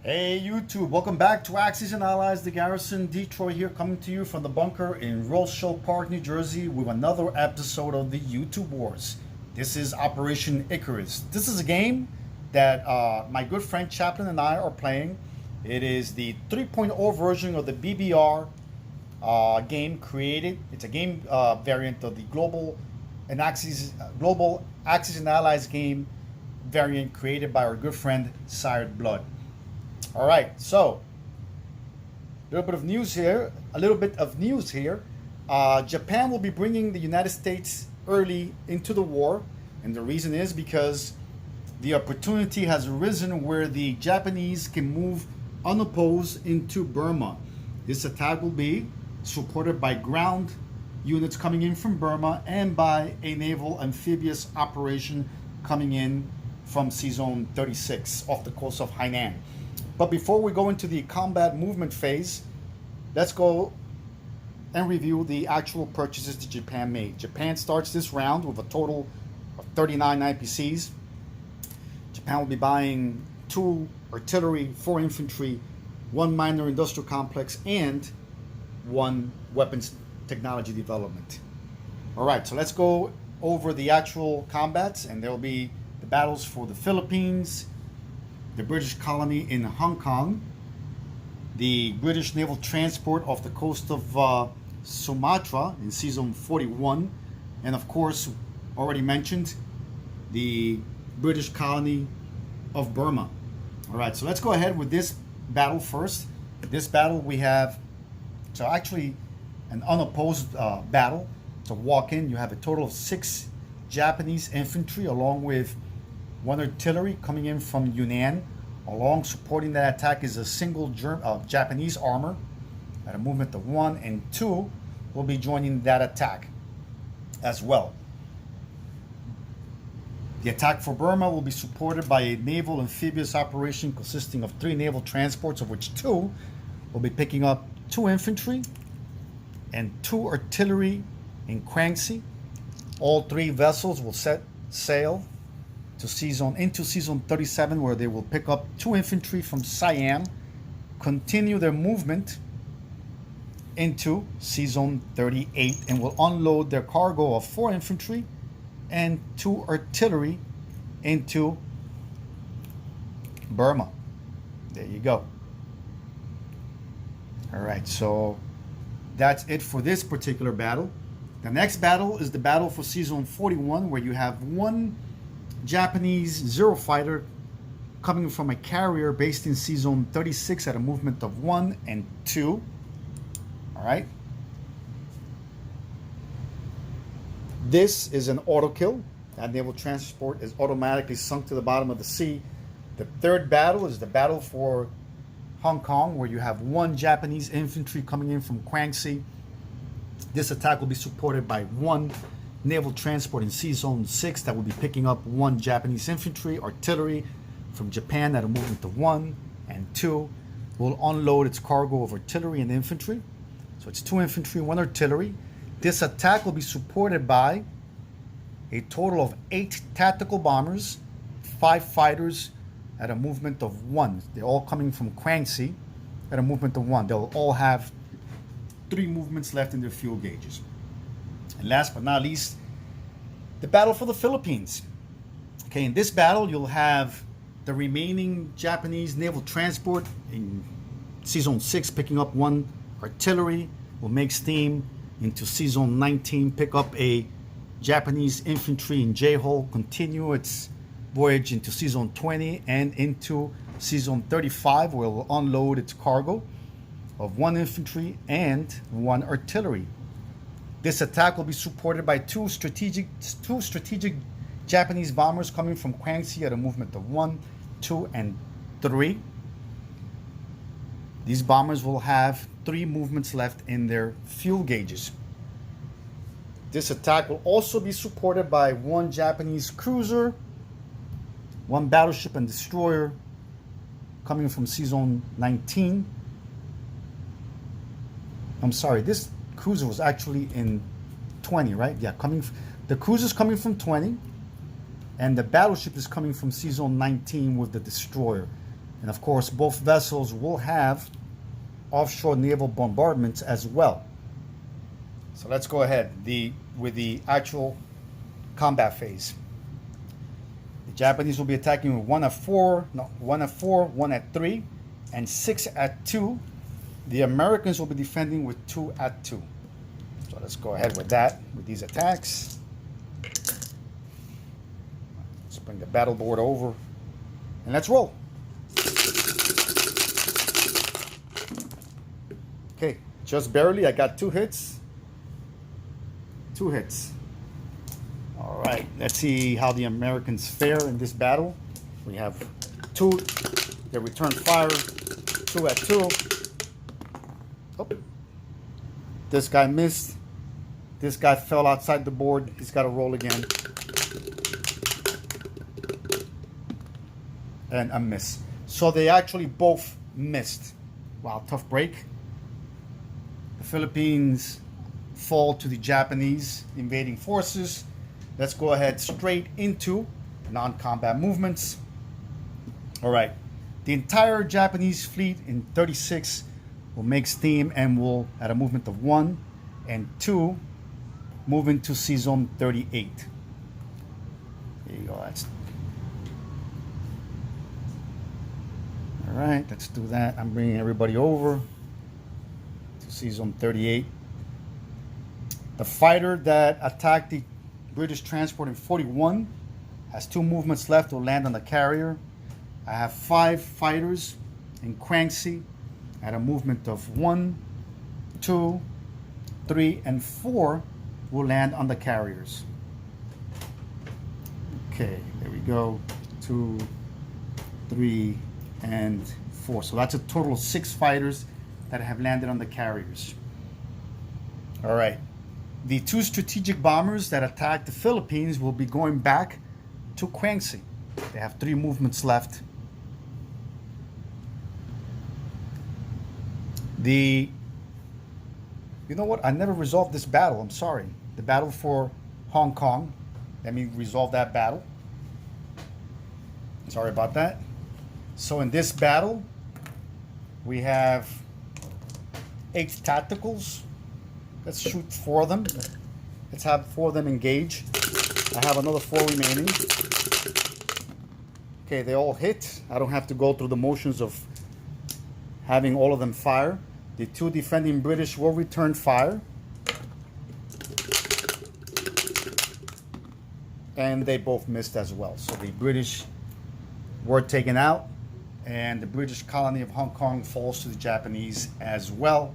Hey YouTube, welcome back to Axis and Allies, the Garrison, Detroit here, coming to you from the bunker in Rothschild Park, New Jersey with another episode of the YouTube Wars. This is Operation IKARUS. This is a game that my good friend Chaplin and I are playing. It is the 3.0 version of the BBR game created. It's a game variant of the Global Axis and Allies game variant created by our good friend Sired Blood. All right, so a little bit of news here. Japan will be bringing the United States early into the war, and the reason is because the opportunity has arisen where the Japanese can move unopposed into Burma. This attack will be supported by ground units coming in from Burma and by a naval amphibious operation coming in from Sea Zone 36 off the coast of Hainan. But before we go into the combat movement phase, let's go and review the actual purchases that Japan made. Japan starts this round with a total of 39 IPCs. Japan will be buying 2 artillery, 4 infantry, 1 minor industrial complex, and 1 weapons technology development. All right, so let's go over the actual combats, and there will be the battles for the Philippines, the British colony in Hong Kong, the British naval transport off the coast of Sumatra in Sea Zone 41, and of course, already mentioned, the British colony of Burma. All right, so let's go ahead with this battle first. This battle we have, so actually an unopposed battle. To walk in, you have a total of 6 Japanese infantry along with 1 artillery coming in from Yunnan. Along supporting that attack is a single Japanese armor at a movement of 1, and 2 will be joining that attack as well. The attack for Burma will be supported by a naval amphibious operation consisting of 3 naval transports, of which 2 will be picking up 2 infantry and 2 artillery in Kwangsi. All 3 vessels will set sail to Sea Zone 37, where they will pick up 2 infantry from Siam, continue their movement into Sea Zone 38, and will unload their cargo of 4 infantry and 2 artillery into Burma. There you go. All right, so that's it for this particular battle. The next battle is the battle for Sea Zone 41, where you have 1 Japanese Zero fighter coming from a carrier based in Sea Zone 36 at a movement of 1 and 2. All right. This is an auto kill. That naval transport is automatically sunk to the bottom of the sea. The third battle is the battle for Hong Kong, where you have 1 Japanese infantry coming in from Kwangsi. This attack will be supported by 1 naval transport in Sea Zone 6 that will be picking up 1 Japanese infantry, artillery from Japan at a movement of 1, and 2 will unload its cargo of artillery and infantry. So it's 2 infantry, 1 artillery. This attack will be supported by a total of 8 tactical bombers, 5 fighters at a movement of 1. They're all coming from Kwangsi at a movement of 1. They'll all have 3 movements left in their fuel gauges. And last but not least, the battle for the Philippines. Okay, in this battle, you'll have the remaining Japanese naval transport in Sea Zone 6 picking up 1 artillery, will make steam into Sea Zone 19, pick up a Japanese infantry in J-Hole, continue its voyage into Sea Zone 20 and into Sea Zone 35, where it will unload its cargo of 1 infantry and 1 artillery. This attack will be supported by 2 strategic Japanese bombers coming from Kwangsi at a movement of 1, 2, and 3. These bombers will have 3 movements left in their fuel gauges. This attack will also be supported by 1 Japanese cruiser, 1 battleship and destroyer coming from Sea Zone 19. I'm sorry, this cruiser was actually in 20, right? Yeah, the cruiser's coming from 20, and the battleship is coming from Sea Zone 19 with the destroyer. And of course, both vessels will have offshore naval bombardments as well. So let's go ahead with the actual combat phase. The Japanese will be attacking with 1 at 4, 1 at 3, and 6 at 2. The Americans will be defending with 2 at 2. So let's go ahead with that, with these attacks. Let's bring the battle board over and let's roll. Okay, just barely. I got 2 hits. 2 hits. All right, let's see how the Americans fare in this battle. We have 2. They return fire. 2 at 2. Oh, this guy missed. This guy fell outside the board. He's got to roll again. And a miss. So they actually both missed. Wow, tough break. The Philippines fall to the Japanese invading forces. Let's go ahead straight into non-combat movements. All right. The entire Japanese fleet in 36 will make steam and will, at a movement of 1 and 2, move into Sea Zone 38. There you go. All right, let's do that. I'm bringing everybody over to Sea Zone 38. The fighter that attacked the British transport in 41 has 2 movements left to land on the carrier. I have 5 fighters in Quangsi at a movement of 1, 2, 3, and 4 will land on the carriers. Okay, there we go. 2, 3, and 4. So that's a total of 6 fighters that have landed on the carriers. All right. The 2 strategic bombers that attacked the Philippines will be going back to Quangsi. They have 3 movements left. You know what? I never resolved this battle. I'm sorry. The battle for Hong Kong. Let me resolve that battle. Sorry about that. So in this battle, we have 8 tacticals. Let's shoot 4 of them. Let's have 4 of them engage. I have another 4 remaining. Okay, they all hit. I don't have to go through the motions of having all of them fire. The 2 defending British will return fire. And they both missed as well. So the British were taken out, and the British colony of Hong Kong falls to the Japanese as well.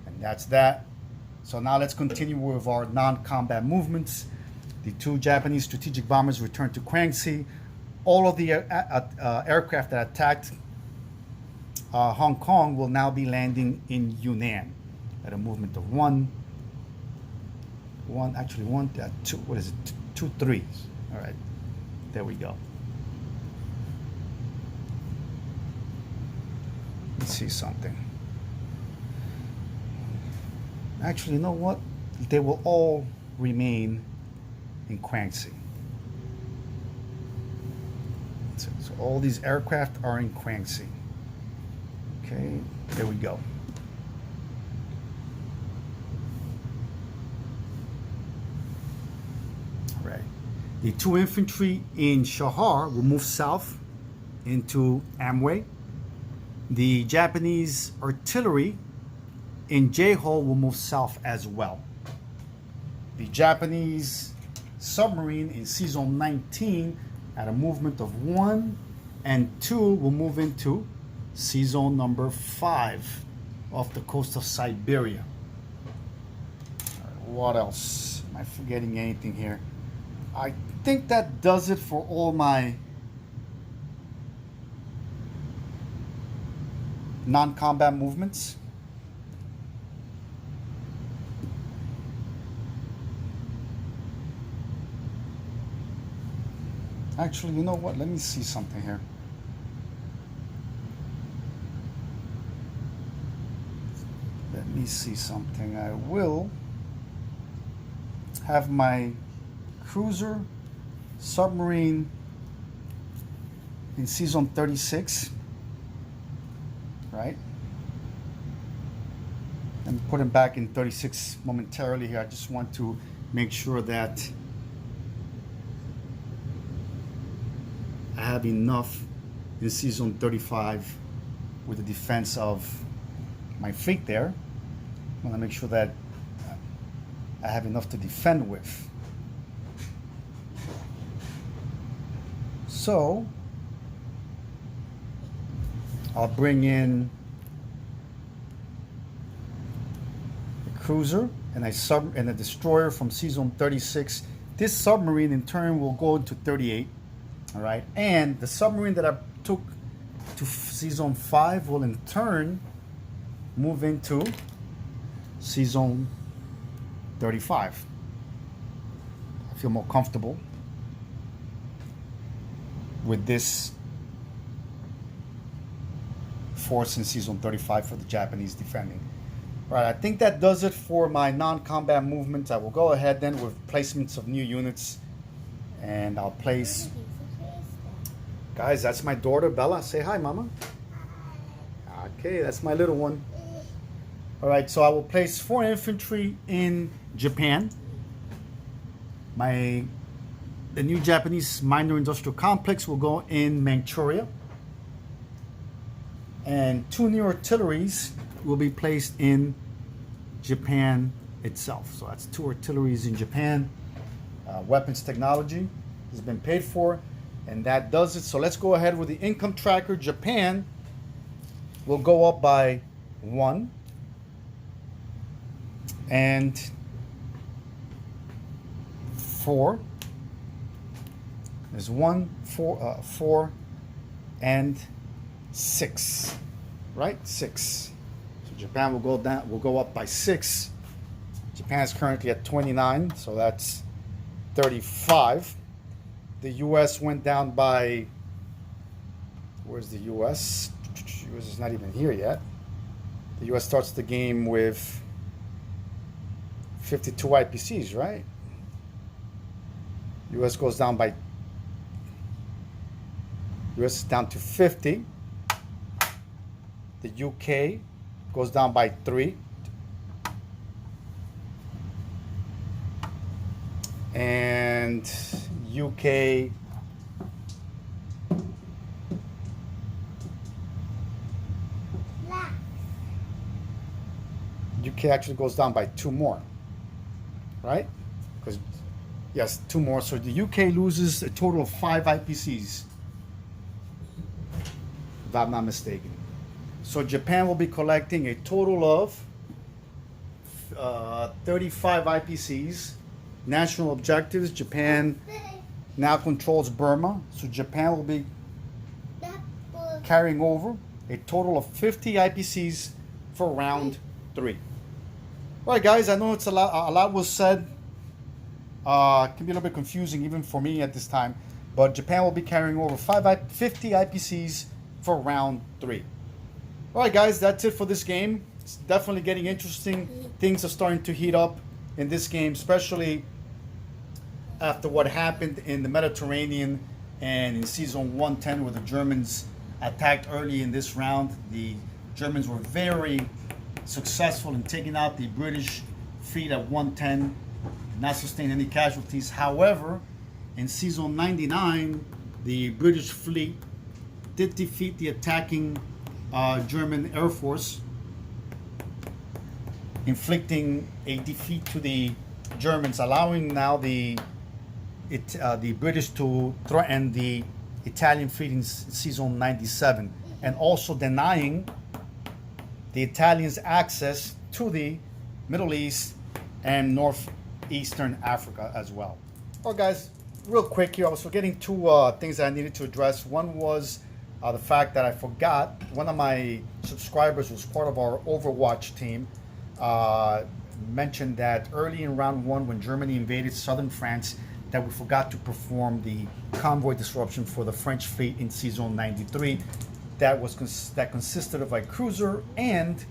And that's that. So now let's continue with our non-combat movements. The 2 Japanese strategic bombers return to Quangsi. All of the aircraft that attacked Hong Kong will now be landing in Yunnan at a movement of 1, 2, what is it? 2 3s. All right, there we go. Let's see something. Actually, you know what? They will all remain in Quangsi. So all these aircraft are in Quangsi. Okay, there we go. All right. The 2 infantry in Shahar will move south into Amway. The Japanese artillery in J-Hole will move south as well. The Japanese submarine in Sea Zone 19 at a movement of 1 and 2 will move into Sea Zone number 5 off the coast of Siberia. What else? Am I forgetting anything here? I think that does it for all my non-combat movements. Actually, you know what? Let me see something here. Let me see something. I will have my cruiser submarine in Sea Zone 36 right? I'm putting back in 36 momentarily here. I just want to make sure that I have enough in season 35 with the defense of my fleet there. I want to make sure that I have enough to defend with. So I'll bring in a cruiser and a destroyer from season 36. This submarine in turn will go into 38. All right, and the submarine that I took to season 5 will in turn move into season 35. I feel more comfortable with this force in season 35 for the Japanese defending. All right, I think that does it for my non-combat movements. I will go ahead then with placements of new units, and I'll place. Guys, that's my daughter Bella. Say hi, Mama. Okay, that's my little one. All right, so I will place 4 infantry in Japan. The new Japanese minor industrial complex will go in Manchuria. And 2 new artilleries will be placed in Japan itself. So that's 2 artilleries in Japan. Weapons technology has been paid for, and that does it. So let's go ahead with the income tracker. Japan will go up by 1. And 4. There's 1, 4, and 6. Right? 6. So Japan will go down. Will go up by 6. Japan is currently at 29, so that's 35. The U.S. went down by. Where's the U.S.? U.S. is not even here yet. The U.S. starts the game with 52 IPCs, right? U.S. goes down by. U.S. is down to 50. The U.K. goes down by 3. And UK actually goes down by 2 more, right? Because yes, 2 more. So the UK loses a total of 5 IPCs, if I'm not mistaken. So Japan will be collecting a total of 35 IPCs. National objectives. Japan now controls Burma, so Japan will be carrying over a total of 50 IPCs for round 3. All right, guys, I know it's a lot was said. It can be a little bit confusing even for me at this time, but Japan will be carrying over 50 IPCs for round 3. All right, guys, that's it for this game. It's definitely getting interesting. Things are starting to heat up in this game, especially after what happened in the Mediterranean and in season 110, where the Germans attacked early in this round. The Germans were very successful in taking out the British fleet at 110, not sustain any casualties. However, in season 99, the British fleet did defeat the attacking German Air Force, inflicting a defeat to the Germans, allowing now the British to threaten the Italian fleet in season 97, and also denying the Italians access to the Middle East and Northeastern Africa as well. All right, guys, real quick here, I was forgetting 2 things that I needed to address. One was the fact that I forgot one of my subscribers who was part of our Overwatch team mentioned that early in round 1, when Germany invaded southern France, that we forgot to perform the convoy disruption for the French fleet in season 93. That consisted of a cruiser and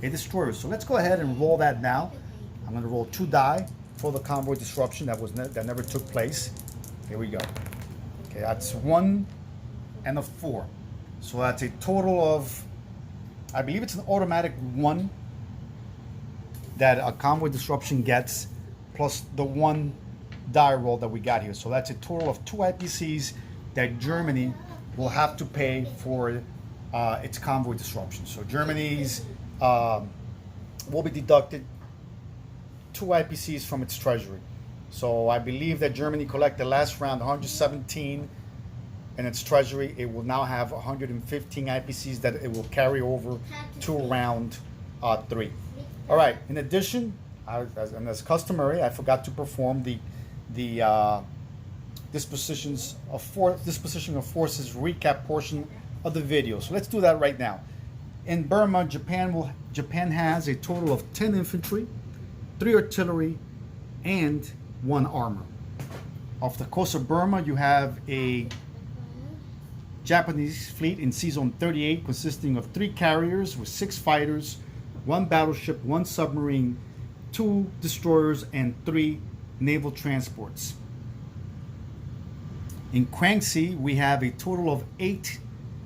a destroyer. So let's go ahead and roll that now. I'm going to roll 2 die for the convoy disruption that never took place. Here we go. Okay, that's 1 and a 4. So that's a total of I believe it's an automatic one that a convoy disruption gets, plus the one die roll that we got here. So that's a total of 2 IPCs that Germany will have to pay for its convoy disruption. So Germany's will be deducted 2 IPCs from its treasury. So I believe that Germany collected last round 117 in its treasury. It will now have 115 IPCs that it will carry over to round 3. All right. In addition, as customary, I forgot to perform the disposition of forces recap portion of the video. So let's do that right now. In Burma, Japan has a total of 10 infantry, 3 artillery, and 1 armor. Off the coast of Burma, you have a Japanese fleet in Sea Zone 38 consisting of 3 carriers with 6 fighters, 1 battleship, 1 submarine, 2 destroyers, and 3 naval transports. In Krang Sea, we have a total of 8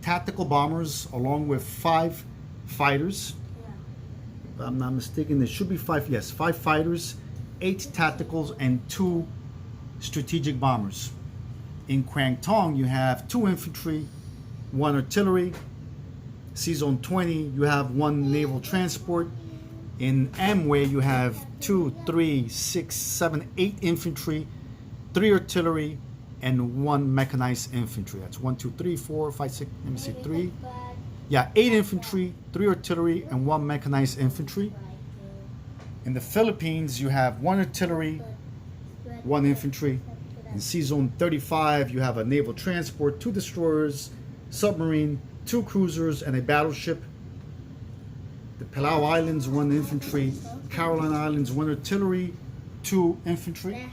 tactical bombers along with 5 fighters. If I'm not mistaken, there should be 5, yes, 5 fighters, 8 tacticals, and 2 strategic bombers. In Krang Tong, you have 2 infantry, 1 artillery. Sea Zone 20, you have 1 naval transport. In Amway, you have 2, 3, 6, 7, 8 infantry, 3 artillery, and 1 mechanized infantry. That's 1, 2, 3, 4, 5, 6, let me see, 3. Yeah, 8 infantry, 3 artillery, and 1 mechanized infantry. In the Philippines, you have 1 artillery, 1 infantry. In Sea Zone 35, you have a naval transport, 2 destroyers, submarine, 2 cruisers, and a battleship. The Palau Islands, 1 infantry. Caroline Islands, 1 artillery, 2 infantry.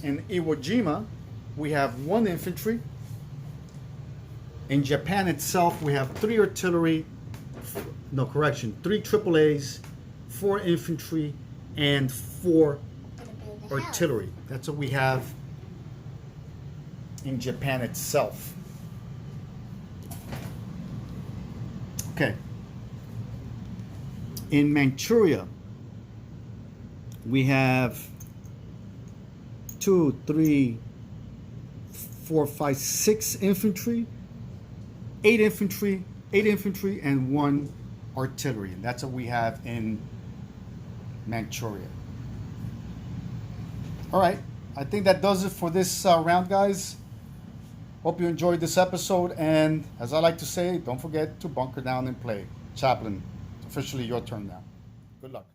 In Iwo Jima, we have 1 infantry. In Japan itself, we have 3 artillery, 3 AAAs, 4 infantry, and 4 artillery. That's what we have in Japan itself. Okay. In Manchuria, we have 2, 3, 4, 5, 6 infantry, 8 infantry, and 1 artillery. And that's what we have in Manchuria. All right, I think that does it for this round, guys. Hope you enjoyed this episode, and as I like to say, don't forget to bunker down and play. Chaplain, it's officially your turn now. Good luck.